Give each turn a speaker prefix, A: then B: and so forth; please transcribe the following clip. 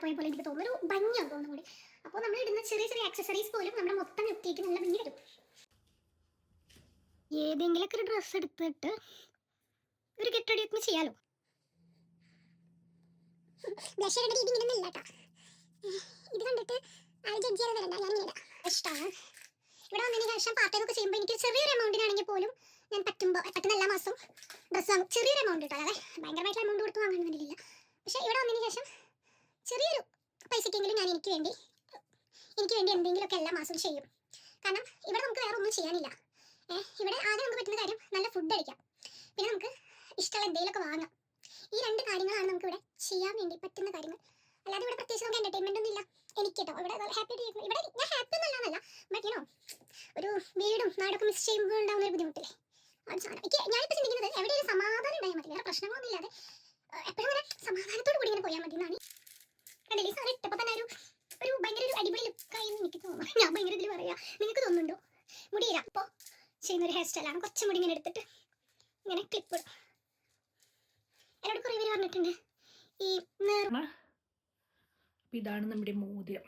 A: പോയ പോലെ എനിക്ക് തോന്നുന്നു, ഒരു ഭംഗിയാവും തോന്നുന്നു കൂടി. അപ്പോൾ നമ്മൾ ഇടുന്ന ചെറിയ ചെറിയ ആക്സസറീസ് പോലും നമ്മുടെ മൊത്തം ലുക്കിലേക്ക് നല്ല ഭംഗി വരും. ഏതെങ്കിലുമൊക്കെ ഒരു ഡ്രസ്സ് എടുത്തിട്ട് ഒരു കെട്ടടിയൊക്കെ ചെയ്യാലോ. ബ്ലഷറിന്റെ രീതി ഇങ്ങനെ ഇല്ല കേട്ടോ. ഇത് കണ്ടിട്ട് ആൾ ജഡ്ജ് ചെയ്യാൻ വരണ്ട, ഞാൻ ഇങ്ങനെ ഇഷ്ടമാണ്. ഇവിടെ വന്നതിന് ശേഷം പാർട്ട് ടൈം ഒക്കെ ചെയ്യുമ്പോൾ എനിക്ക് ചെറിയൊരു എമൗണ്ടിനാണെങ്കിൽ പോലും ഞാൻ പറ്റുന്ന എല്ലാ മാസവും ഡ്രസ്സ് വാങ്ങും. ചെറിയൊരു എമൗണ്ട് കിട്ടും, അതായത് ഭയങ്കരമായിട്ടുള്ള എമൗണ്ട് കൊടുത്ത് വാങ്ങണമെന്നില്ല. പക്ഷേ ഇവിടെ വന്നതിന് ശേഷം ചെറിയൊരു പൈസക്കെങ്കിലും ഞാൻ എനിക്ക് വേണ്ടി എന്തെങ്കിലുമൊക്കെ എല്ലാ മാസവും ചെയ്യും. കാരണം ഇവിടെ നമുക്ക് വേറെ ഒന്നും ചെയ്യാനില്ല. ഇവിടെ ആകെ നമുക്ക് പറ്റുന്ന കാര്യം നല്ല ഫുഡ് കഴിക്കാം, പിന്നെ നമുക്ക് ഇഷ്ടമുള്ള എന്തെങ്കിലുമൊക്കെ വാങ്ങാം. ഈ രണ്ട് കാര്യങ്ങളാണ് നമുക്ക് ഇവിടെ ചെയ്യാൻ വേണ്ടി പറ്റുന്ന കാര്യങ്ങൾ. അല്ലാതെ ഇവിടെ പ്രത്യേകിച്ച് നമുക്ക് എന്റർടൈൻമെന്റ് ഒന്നും ഇല്ല എനിക്ക് കേട്ടോ. ഇവിടെ ഹാപ്പി ആയിട്ട് ഇവിടെ ഞാൻ ഹാപ്പി ഒന്നല്ലാന്നല്ല, ബട്ട് യുനോ ഒരു വീടും നാടൊക്കെ മിസ് ചെയ്യുമ്പോൾ ഉണ്ടാവുന്ന ഒരു ബുദ്ധിമുട്ടില്ലേ, അത് സാധനം. ഞാനിപ്പോൾ ചിന്തിക്കുന്നത് എവിടെ ഒരു സമാധാനം ഉണ്ടായാൽ മതി, വേറെ പ്രശ്നങ്ങളൊന്നും ഇല്ലാതെ എപ്പോഴും ഇങ്ങനെ സമാധാനത്തോട് കൂടി ഇങ്ങനെ പോയാൽ മതി എന്നാണ്. കണ്ടില്ലേ, ഈ സാധനം ഇട്ടപ്പോൾ തന്നെ ഒരു ഭയങ്കര ഒരു അടിപൊളി ലുക്കായി എനിക്ക് തോന്നുന്നു. ഞാൻ ഭയങ്കര ഇതിൽ പറയാം, നിങ്ങൾക്ക് തോന്നുന്നുണ്ടോ? മുടിയില്ല അപ്പോൾ ചെയ്യുന്നൊരു ഹെയർ സ്റ്റൈലാണ്. കുറച്ച് മുടി ഇങ്ങനെ എടുത്തിട്ട് ഇങ്ങനെ ക്ലിപ്പ് ഇടും. എന്നോട് കുറേ പേര് പറഞ്ഞിട്ടുണ്ട് ഈ
B: ഇതാണ് നമ്മുടെ മോതിരം.